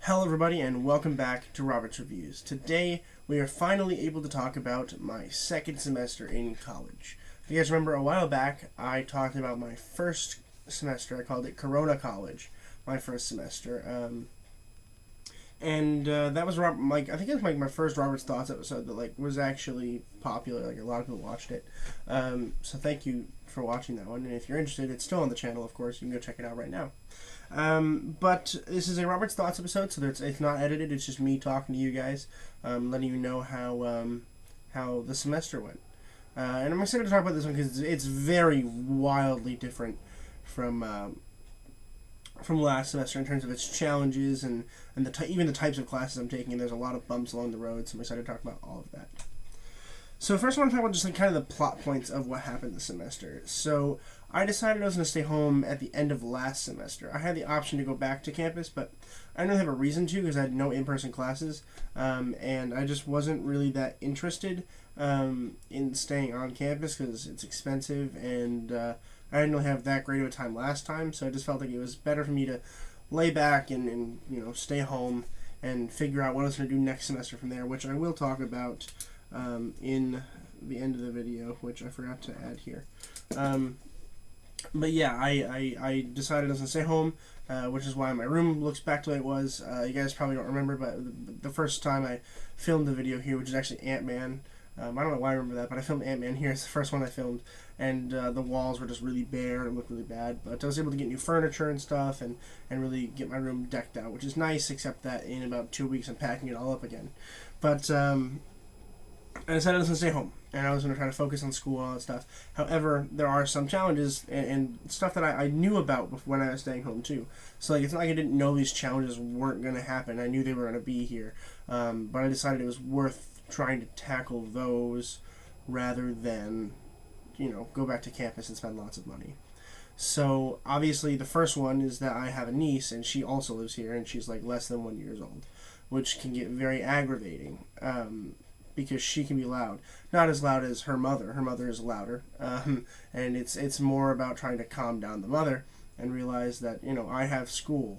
Hello everybody and welcome back to Robert's Reviews. Today we are finally able to talk about my second semester in college. If you guys remember a while back I talked about my first semester. I called it Corona College, my first semester. That was I think it was my first Robert's Thoughts episode that was actually popular. A lot of people watched it. So thank you for watching that one. And if you're interested, it's still on the channel, of course. You can go check it out right now. But this is a Robert's Thoughts episode, so it's not edited. It's just me talking to you guys, letting you know how the semester went. And I'm excited to talk about this one because it's very wildly different from last semester in terms of its challenges and even the types of classes I'm taking. And there's a lot of bumps along the road, so I'm excited to talk about all of that. So first I want to talk about just kind of the plot points of what happened this semester. So I decided I was going to stay home at the end of last semester. I had the option to go back to campus, but I didn't have a reason to because I had no in-person classes, and I just wasn't really that interested in staying on campus because it's expensive, and I didn't really have that great of a time last time, so I just felt like it was better for me to lay back and stay home and figure out what I was going to do next semester from there, which I will talk about in the end of the video, which I forgot to add here. But yeah, I decided I was going to stay home, which is why my room looks back to the way it was. You guys probably don't remember, but the first time I filmed the video here, which is actually Ant-Man, I don't know why I remember that, but I filmed Ant-Man here. It's the first one I filmed, and the walls were just really bare and looked really bad. But I was able to get new furniture and stuff and really get my room decked out, which is nice, except that in about 2 weeks I'm packing it all up again. But I decided I was going to stay home, and I was going to try to focus on school and all that stuff. However, there are some challenges and stuff that I knew about when I was staying home, too. So, it's not like I didn't know these challenges weren't going to happen. I knew they were going to be here. But I decided it was worth trying to tackle those rather than, go back to campus and spend lots of money. So, obviously, the first one is that I have a niece, and she also lives here, and she's, less than 1 year old, which can get very aggravating. Because she can be loud. Not as loud as her mother. Her mother is louder. And it's more about trying to calm down the mother and realize that, I have school.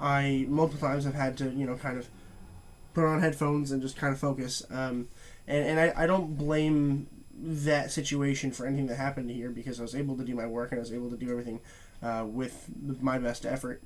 I multiple times have had to, kind of put on headphones and just kind of focus. And I don't blame that situation for anything that happened here because I was able to do my work and I was able to do everything with my best effort.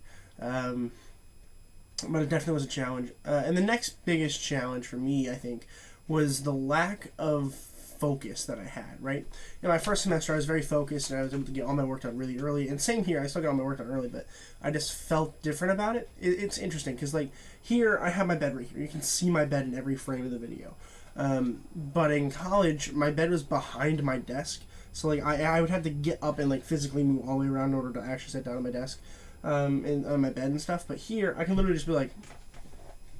But it definitely was a challenge. And the next biggest challenge for me, I think, was the lack of focus that I had, right? In my first semester, I was very focused, and I was able to get all my work done really early. And same here, I still got all my work done early, but I just felt different about it. It's interesting, because, here, I have my bed right here. You can see my bed in every frame of the video. But in college, my bed was behind my desk. So, I would have to get up and, physically move all the way around in order to actually sit down on my desk. On my bed and stuff, but here I can literally just be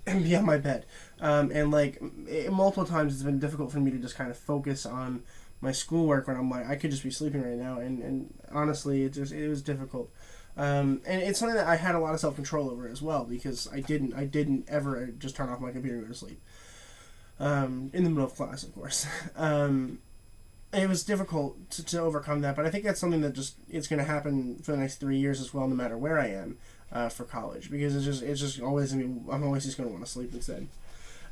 and be on my bed, multiple times it's been difficult for me to just kind of focus on my schoolwork when I'm I could just be sleeping right now, and honestly it was difficult, and it's something that I had a lot of self-control over as well because I didn't ever just turn off my computer and go to sleep in the middle of class, of course. It was difficult to overcome that, but I think that's something that it's going to happen for the next 3 years as well, no matter where I am for college, because it's just always I'm always just going to want to sleep instead.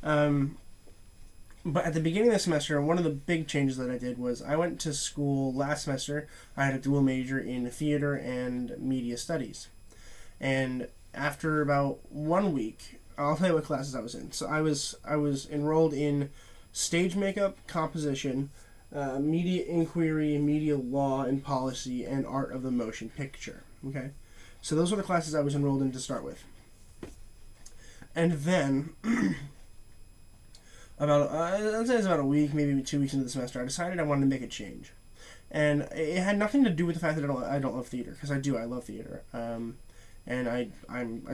But at the beginning of the semester, one of the big changes that I did was I went to school last semester. I had a dual major in theater and media studies, and after about 1 week, I'll tell you what classes I was in. So I was enrolled in stage makeup, composition, media inquiry, media law and policy, and art of the motion picture. Okay, so those were the classes I was enrolled in to start with. And then, I'd say it's about a week, maybe 2 weeks into the semester, I decided I wanted to make a change. And it had nothing to do with the fact that I don't love theater, because I do. I love theater. And I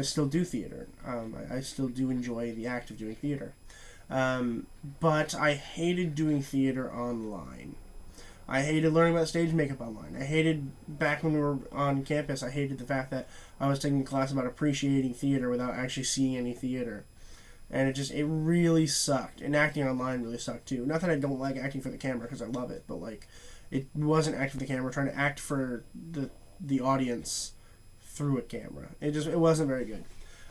still do theater. I still do enjoy the act of doing theater. But I hated doing theater online. I hated learning about stage makeup online. I hated, back when we were on campus, I hated the fact that I was taking a class about appreciating theater without actually seeing any theater. And it really sucked. And acting online really sucked too. Not that I don't like acting for the camera, because I love it, but it wasn't acting for the camera, trying to act for the audience through a camera. It wasn't very good.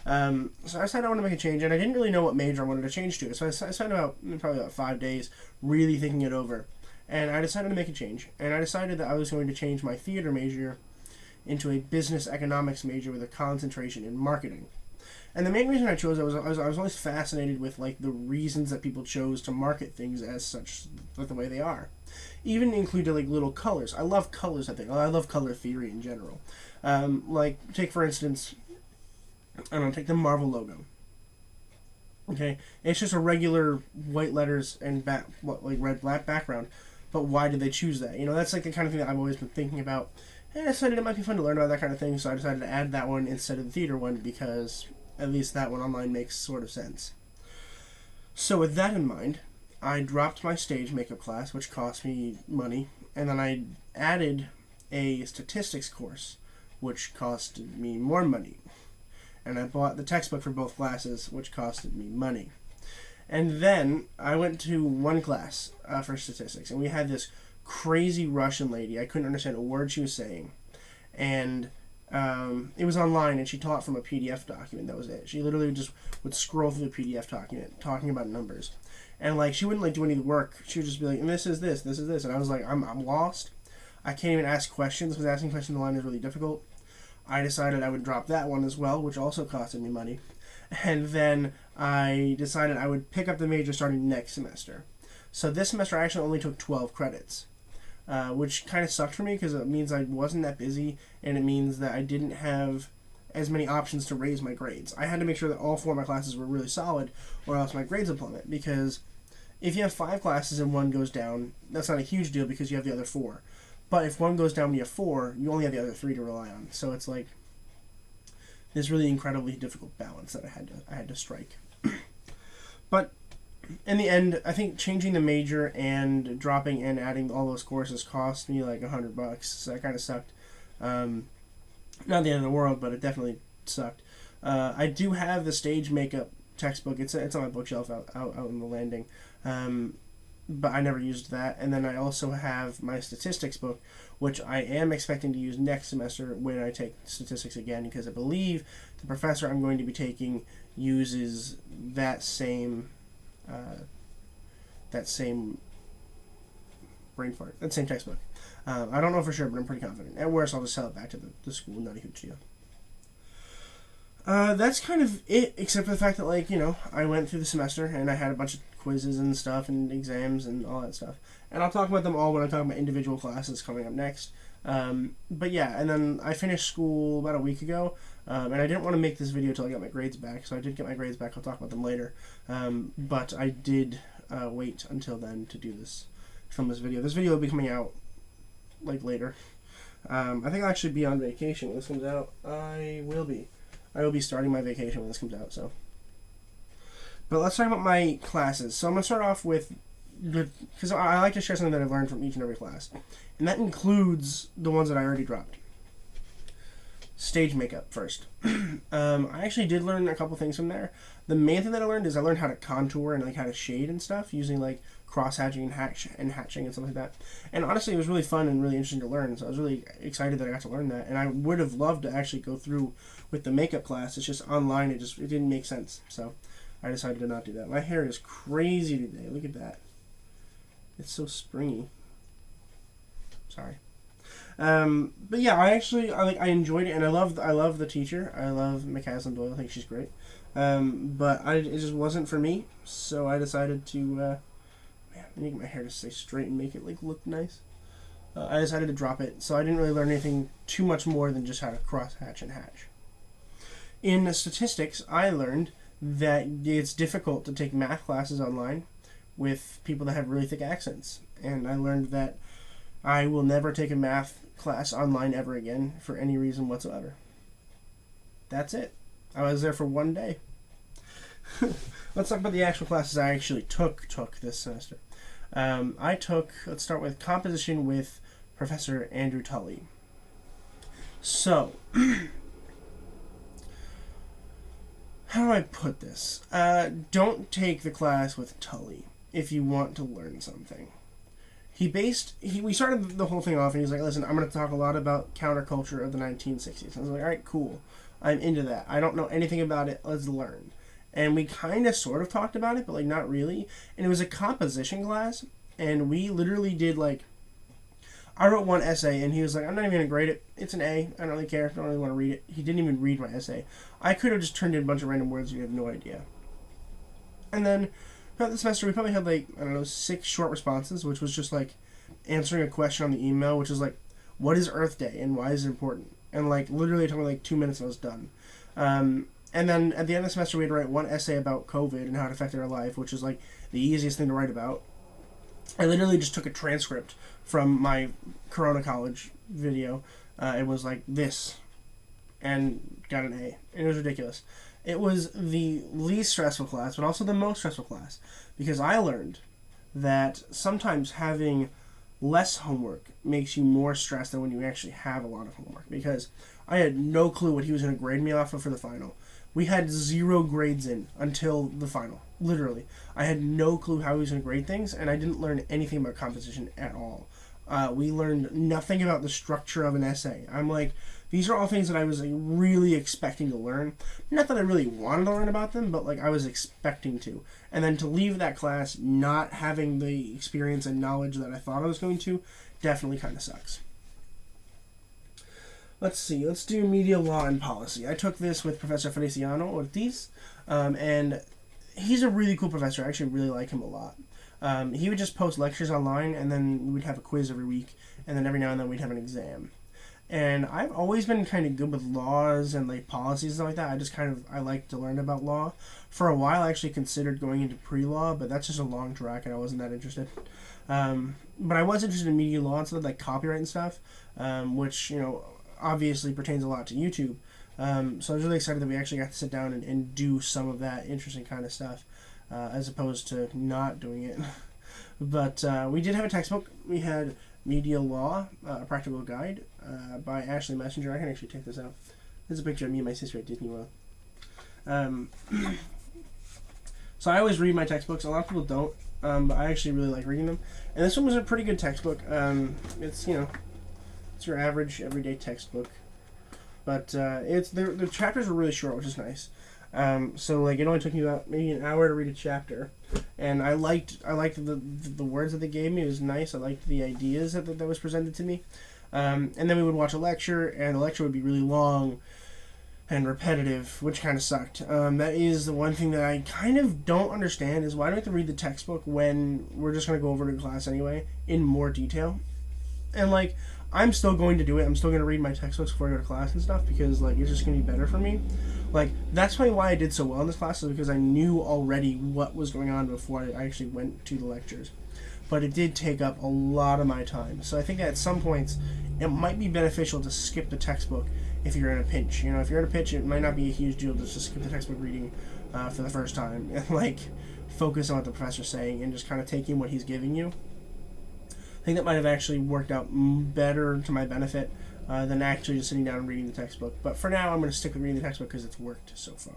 So I decided I wanted to make a change, and I didn't really know what major I wanted to change to. So I spent probably about 5 days really thinking it over, and I decided to make a change. And I decided that I was going to change my theater major into a business economics major with a concentration in marketing. And the main reason I chose it was I was always fascinated with like the reasons that people chose to market things as such, like the way they are. Even included like little colors. I love colors. I love color theory in general. Like take for instance, I don't know, take the Marvel logo. Okay, it's just a regular white letters and red black background. But why did they choose that? You know, that's like the kind of thing that I've always been thinking about. And I decided it might be fun to learn about that kind of thing, so I decided to add that one instead of the theater one because at least that one online makes sort of sense. So with that in mind, I dropped my stage makeup class, which cost me money, and then I added a statistics course, which costed me more money. And I bought the textbook for both classes, which costed me money. And then I went to one class for statistics, and we had this crazy Russian lady. I couldn't understand a word she was saying. And it was online, and she taught from a PDF document. That was it. She literally just would scroll through the PDF document, talking about numbers. And like she wouldn't like do any work. She would just be like, and this is this, this is this. And I was like, I'm lost. I can't even ask questions because asking questions online is really difficult. I decided I would drop that one as well, which also costed me money. And then I decided I would pick up the major starting next semester. So this semester I actually only took 12 credits, which kind of sucked for me because it means I wasn't that busy, and it means that I didn't have as many options to raise my grades. I had to make sure that all 4 of my classes were really solid, or else my grades would plummet, because if you have 5 classes and one goes down, that's not a huge deal because you have the other 4. But if one goes down and you have 4, you only have the other 3 to rely on. So it's like this really incredibly difficult balance that I had to strike. But in the end, I think changing the major and dropping and adding all those courses cost me like $100. So that kind of sucked. Not the end of the world, but it definitely sucked. I do have the stage makeup textbook. It's on my bookshelf out on the landing. But I never used that. And then I also have my statistics book, which I am expecting to use next semester when I take statistics again, because I believe the professor I'm going to be taking uses that same textbook. I don't know for sure, but I'm pretty confident. And worse, I'll just sell it back to the school. Not a huge deal. That's kind of it, except for the fact that, like, you know, I went through the semester and I had a bunch of quizzes and stuff and exams and all that stuff. And I'll talk about them all when I talk about individual classes coming up next. But yeah, and then I finished school about a week ago, and I didn't want to make this video until I got my grades back, so I did get my grades back. I'll talk about them later. But I did wait until then to film this video. This video will be coming out, like, later. I think I'll actually be on vacation when this comes out. I will be starting my vacation when this comes out, so. But let's talk about my classes. So I'm going to start off with, because I like to share something that I've learned from each and every class. And that includes the ones that I already dropped. Stage makeup first. I actually did learn a couple things from there. The main thing that I learned is I learned how to contour and like how to shade and stuff using like cross-hatching and hatching and stuff like that. And honestly, it was really fun and really interesting to learn. So I was really excited that I got to learn that. And I would have loved to actually go through with the makeup class. It's just online. It didn't make sense. So I decided to not do that. My hair is crazy today. Look at that. It's so springy. Sorry. But yeah, I enjoyed it, and I love the teacher. I love McCaslin Doyle. I think she's great. But it just wasn't for me, so I decided to I need my hair to stay straight and make it like look nice. I decided to drop it, so I didn't really learn anything too much more than just how to cross hatch and hatch. In statistics, I learned that it's difficult to take math classes online with people that have really thick accents, and I learned that I will never take a math class online ever again for any reason whatsoever. That's it. I was there for one day. Let's talk about the actual classes I actually took this semester. Let's start with composition with Professor Andrew Tully. So, how do I put this? Don't take the class with Tully if you want to learn something. We started the whole thing off and he was like, listen, I'm going to talk a lot about counterculture of the 1960s. I was like, all right, cool. I'm into that. I don't know anything about it. Let's learn. And we kind of sort of talked about it, but like not really. And it was a composition class, and we literally did like, I wrote one essay, and he was like, I'm not even going to grade it. It's an A. I don't really care. I don't really want to read it. He didn't even read my essay. I could have just turned in a bunch of random words and you have no idea. And then throughout the semester, we probably had like, I don't know, 6 short responses, which was just like answering a question on the email, which is like, what is Earth Day and why is it important? And like literally it took me like 2 minutes and I was done. And then at the end of the semester, we had to write one essay about COVID and how it affected our life, which is like the easiest thing to write about. I literally just took a transcript from my Corona College video. It was like this, and got an A. And it was ridiculous. It was the least stressful class, but also the most stressful class, because I learned that sometimes having less homework makes you more stressed than when you actually have a lot of homework, because I had no clue what he was going to grade me off of for the final. We had 0 grades in until the final. Literally. I had no clue how he was going to grade things, and I didn't learn anything about composition at all. We learned nothing about the structure of an essay. I'm like, these are all things that I was like, really expecting to learn. Not that I really wanted to learn about them, but like I was expecting to. And then to leave that class not having the experience and knowledge that I thought I was going to, definitely kind of sucks. Let's see, let's do media law and policy. I took this with Professor Feliciano Ortiz, and he's a really cool professor. I actually really like him a lot. He would just post lectures online, and then we'd have a quiz every week, and then every now and then we'd have an exam. And I've always been kind of good with laws and like policies and stuff like that. I like to learn about law. For a while, I actually considered going into pre-law, but that's just a long track, and I wasn't that interested. But I was interested in media law and stuff like copyright and stuff, which, you know, obviously pertains a lot to YouTube. So I was really excited that we actually got to sit down and do some of that interesting kind of stuff, as opposed to not doing it. But we did have a textbook. We had Media Law, a Practical Guide, by Ashley Messenger. I can actually take this out. There's a picture of me and my sister at Disney World. So I always read my textbooks. A lot of people don't, but I actually really like reading them. And this one was a pretty good textbook. It's, you know, it's your average everyday textbook, but the chapters were really short, which is nice. So like it only took me about maybe an hour to read a chapter, and I liked the words that they gave me. It was nice. I liked the ideas that was presented to me. And then we would watch a lecture, and the lecture would be really long and repetitive, which kind of sucked. That is the one thing that I kind of don't understand, is why do we have to read the textbook when we're just going to go over to class anyway in more detail? And like, I'm still going to do it. I'm still going to read my textbooks before I go to class and stuff, because like it's just going to be better for me. Like, that's probably why I did so well in this class, is because I knew already what was going on before I actually went to the lectures. But it did take up a lot of my time. So I think that at some points it might be beneficial to skip the textbook if you're in a pinch. You know, if you're in a pinch, it might not be a huge deal just to skip the textbook reading for the first time and like focus on what the professor's saying and just kind of take in what he's giving you. I think that might have actually worked out better to my benefit than actually just sitting down and reading the textbook. But for now, I'm going to stick with reading the textbook because it's worked so far.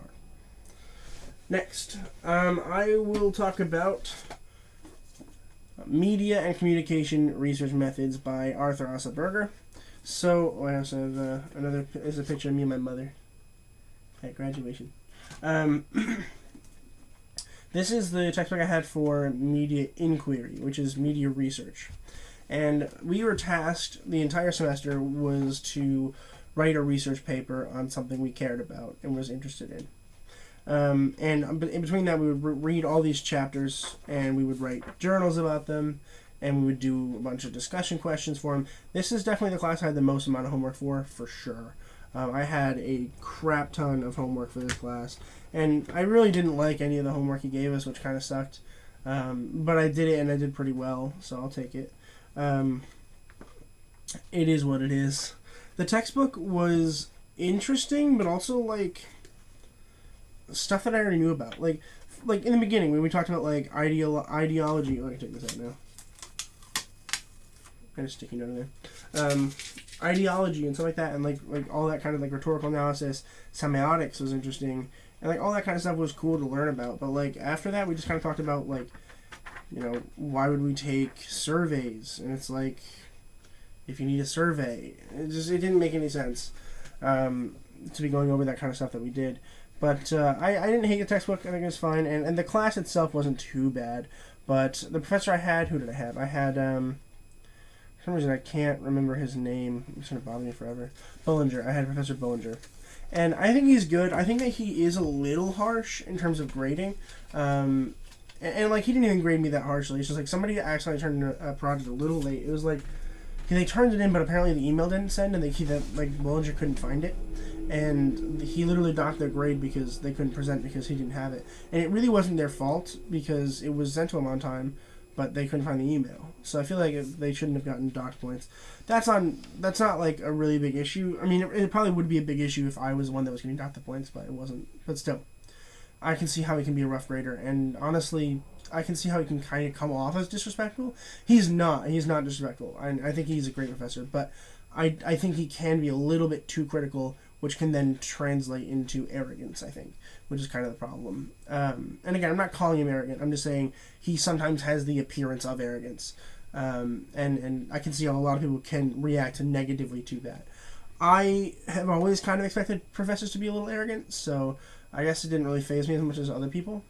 Next, I will talk about Media and Communication Research Methods by Arthur Asselberger. So, I also have there's a picture of me and my mother at graduation. This is the textbook I had for media inquiry, which is media research. And we were tasked, the entire semester was to write a research paper on something we cared about and was interested in. And in between that, we would read all these chapters, and we would write journals about them, and we would do a bunch of discussion questions for them. This is definitely the class I had the most amount of homework for sure. I had a crap ton of homework for this class, and I really didn't like any of the homework he gave us, which kind of sucked. But I did it, and I did pretty well, so I'll take it. It is what it is. The textbook was interesting, but also like stuff that I already knew about. Like in the beginning when we talked about like ideology. Oh, I can take this out now. I just sticky note in there. Ideology and stuff like that, and like all that kind of like rhetorical analysis. Semiotics was interesting, and like all that kind of stuff was cool to learn about. But like after that, we just kind of talked about like, you know, why would we take surveys? And it's like, if you need a survey, it didn't make any sense. to be going over that kind of stuff that we did. But I didn't hate the textbook. I think it was fine, and the class itself wasn't too bad. But the professor I had, who did I have? I had for some reason I can't remember his name. It's gonna bother me forever. Bollinger. I had Professor Bollinger, and I think he's good. I think that he is a little harsh in terms of grading. And like, he didn't even grade me that harshly. It's just like somebody accidentally turned in a project a little late. It was like they turned it in, but apparently the email didn't send, and Bollinger couldn't find it, and he literally docked their grade because they couldn't present because he didn't have it. And it really wasn't their fault because it was sent to them on time, but they couldn't find the email. So I feel like they shouldn't have gotten docked points. That's not like a really big issue. I mean, it probably would be a big issue if I was the one that was getting docked the points, but it wasn't. But still, I can see how he can be a rough grader, and honestly, I can see how he can kind of come off as disrespectful. He's not disrespectful. I think he's a great professor, but I think he can be a little bit too critical, which can then translate into arrogance, I think, which is kind of the problem. And again, I'm not calling him arrogant. I'm just saying he sometimes has the appearance of arrogance. And I can see how a lot of people can react negatively to that. I have always kind of expected professors to be a little arrogant, so I guess it didn't really faze me as much as other people.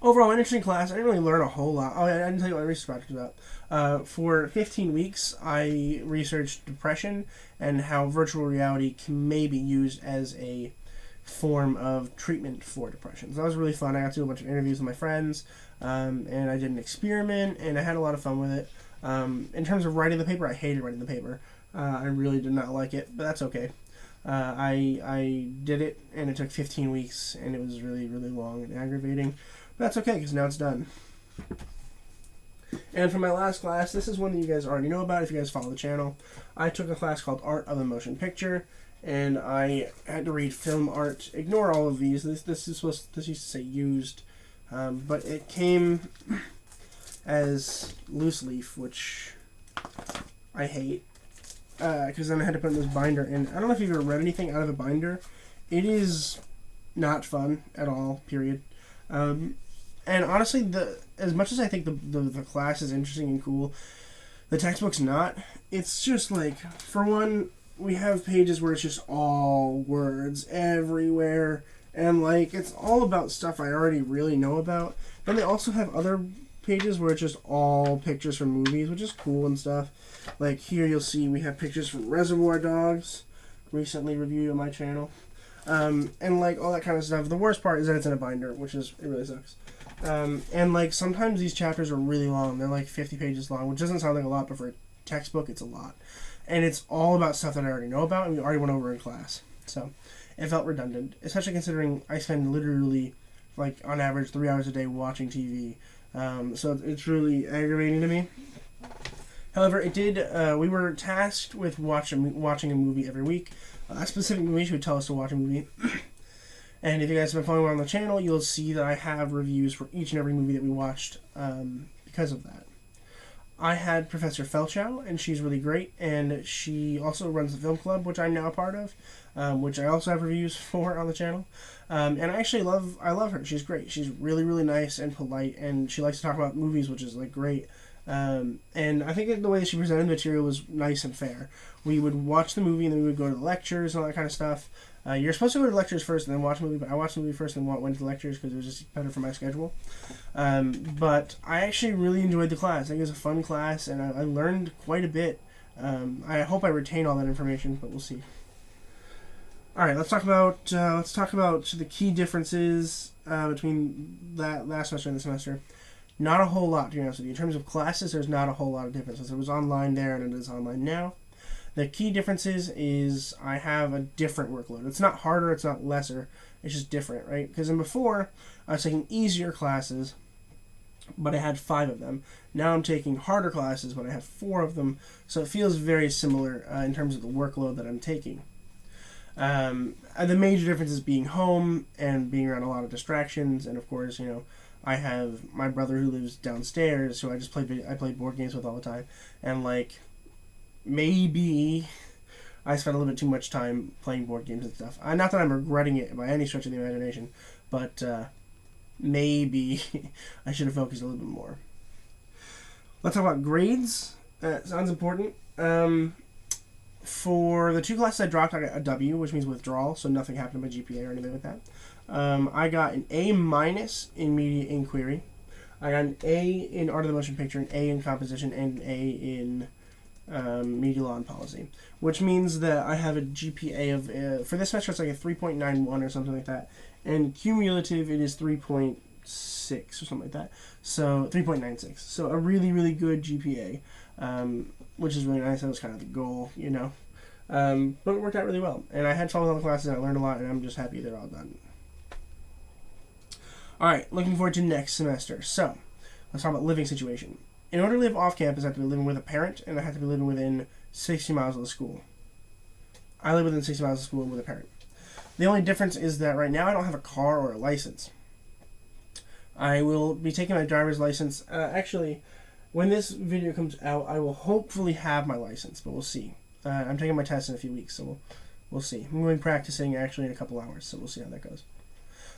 Overall, an interesting class. I didn't really learn a whole lot. Oh, I didn't tell you what my research project was about. For 15 weeks, I researched depression and how virtual reality may be used as a form of treatment for depression. So that was really fun. I got to do a bunch of interviews with my friends, and I did an experiment, and I had a lot of fun with it. In terms of writing the paper, I hated writing the paper. I really did not like it, but that's okay. I did it, and it took 15 weeks, and it was really, really long and aggravating. But that's okay, because now it's done. And for my last class, this is one that you guys already know about if you guys follow the channel. I took a class called Art of the Motion Picture, and I had to read film art. Ignore all of these. This used to say used, but it came as loose leaf, which I hate, because then I had to put in this binder. And I don't know if you've ever read anything out of a binder. It is not fun at all. Period. And honestly, as much as I think the class is interesting and cool, the textbook's not. It's just like, for one, we have pages where it's just all words everywhere, and like, it's all about stuff I already really know about. Then they also have other pages where it's just all pictures from movies, which is cool and stuff. Like here you'll see we have pictures from Reservoir Dogs, recently reviewed on my channel. And like all that kind of stuff. The worst part is that it's in a binder, it really sucks. And like sometimes these chapters are really long. They're like 50 pages long, which doesn't sound like a lot, but for a textbook, it's a lot. And it's all about stuff that I already know about and we already went over in class. So it felt redundant, especially considering I spend literally, like, on average 3 hours a day watching TV. So it's really aggravating to me. However, we were tasked with watching a movie every week. A specific movie she would tell us to watch a movie. And if you guys have been following me on the channel, you'll see that I have reviews for each and every movie that we watched because of that. I had Professor Felchow, and she's really great, and she also runs the film club, which I'm now a part of, which I also have reviews for on the channel. And I love her. She's great. She's really, really nice and polite, and she likes to talk about movies, which is like great. And I think the way that she presented the material was nice and fair. We would watch the movie, and then we would go to the lectures and all that kind of stuff. You're supposed to go to lectures first and then watch the movie, but I watched the movie first and went to the lectures because it was just better for my schedule. But I actually really enjoyed the class. I think it was a fun class, and I learned quite a bit. I hope I retain all that information, but we'll see. All right, let's talk about the key differences between that last semester and this semester. Not a whole lot, to be honest with you. In terms of classes, there's not a whole lot of differences. It was online there, and it is online now. The key differences is I have a different workload. It's not harder, it's not lesser, it's just different, right? Because before, I was taking easier classes, but I had 5 of them. Now I'm taking harder classes, but I have 4 of them, so it feels very similar in terms of the workload that I'm taking. And the major difference is being home and being around a lot of distractions, and of course, I have my brother who lives downstairs, who I play board games with all the time, and like, maybe I spent a little bit too much time playing board games and stuff. Not that I'm regretting it by any stretch of the imagination, but maybe I should have focused a little bit more. Let's talk about grades. Sounds important. For the 2 classes I dropped, I got a W, which means withdrawal, so nothing happened to my GPA or anything like that. I got an A- in media inquiry. I got an A in art of the motion picture, an A in composition, and an A in media law and policy, which means that I have a GPA of, for this semester, it's like a 3.91 or something like that, and cumulative, it is 3.6 or something like that, so 3.96, so a really, really good GPA, which is really nice. That was kind of the goal, you know, but it worked out really well, and I had fun with all the classes, and I learned a lot, and I'm just happy they're all done. Alright, looking forward to next semester. So, let's talk about living situation. In order to live off campus, I have to be living with a parent, and I have to be living within 60 miles of the school. I live within 60 miles of the school with a parent. The only difference is that right now I don't have a car or a license. I will be taking my driver's license. Actually, when this video comes out, I will hopefully have my license, but we'll see. I'm taking my test in a few weeks, so we'll see. I'm going to be practicing actually in a couple hours, so we'll see how that goes.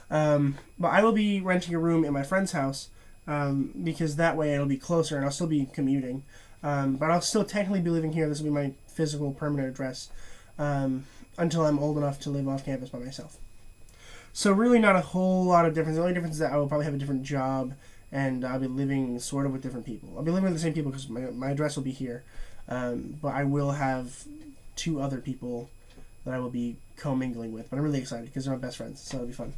But I will be renting a room in my friend's house, because that way it'll be closer and I'll still be commuting. But I'll still technically be living here. This will be my physical permanent address until I'm old enough to live off campus by myself. So really not a whole lot of difference. The only difference is that I will probably have a different job and I'll be living sort of with different people. I'll be living with the same people because my address will be here. But I will have 2 other people that I will be commingling with. But I'm really excited because they're my best friends, so it'll be fun.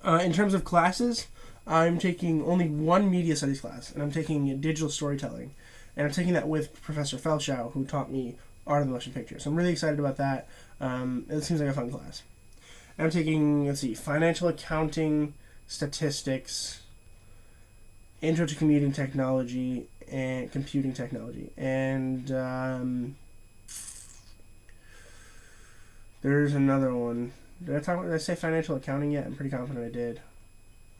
In terms of classes, I'm taking only 1 media studies class, and I'm taking digital storytelling. And I'm taking that with Professor Felschow, who taught me art of the motion picture. So I'm really excited about that. It seems like a fun class. And I'm taking, let's see, financial accounting, statistics, intro to computing technology, and computing technology. And there's another one. Did I say financial accounting yet? I'm pretty confident I did.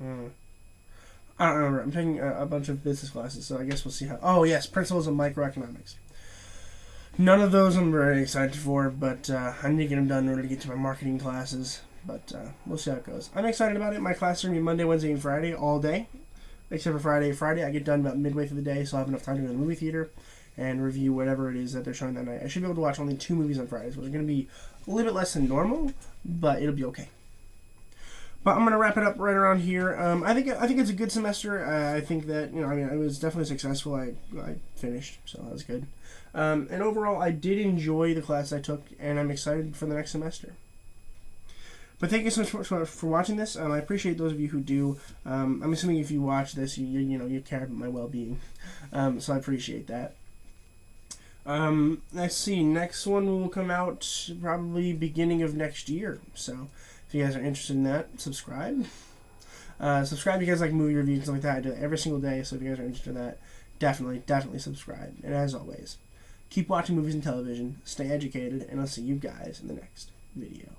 I don't remember. I'm taking a bunch of business classes, so I guess we'll see how... Oh, yes, Principles of Microeconomics. None of those I'm very excited for, but I need to get them done in order to get to my marketing classes. But we'll see how it goes. I'm excited about it. My classes are going to be Monday, Wednesday, and Friday all day. Except for Friday. Friday, I get done about midway through the day, so I'll have enough time to go to the movie theater and review whatever it is that they're showing that night. I should be able to watch only 2 movies on Fridays, which is going to be a little bit less than normal, but it'll be okay. But I'm going to wrap it up right around here. I think it's a good semester. I think that, it was definitely successful. I finished, so that was good. And overall, I did enjoy the class I took, and I'm excited for the next semester. But thank you so much for watching this. I appreciate those of you who do. I'm assuming if you watch this, you care about my well-being. So I appreciate that. Let's see. Next one will come out probably beginning of next year. So if you guys are interested in that, subscribe. Subscribe if you guys like movie reviews and stuff like that. I do it every single day. So if you guys are interested in that, definitely subscribe. And as always, keep watching movies and television. Stay educated, and I'll see you guys in the next video.